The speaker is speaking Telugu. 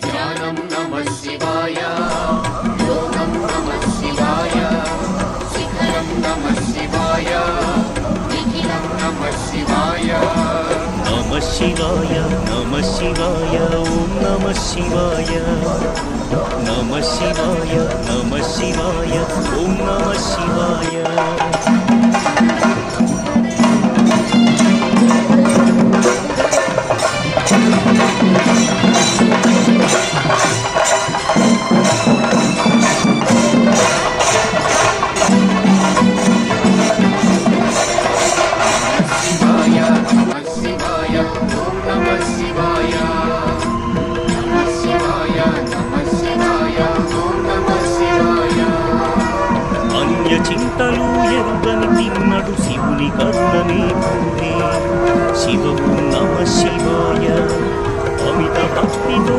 ధ్యానం నమః శివాయ, యోగం నమః శివాయ, శిఖరం నమః శివాయ, నిఖిలం నమః శివాయ. నమః శివాయ నమః శివాయ ఓం నమః శివాయ. నమః శివాయ నమః శివాయ ఓం నమః శివాయ. చింతలు ఎరుగని తిన్నడు శివుని కరుణనే పూరే. శివ ఓం నమః శివాయ. అమిత భక్తితో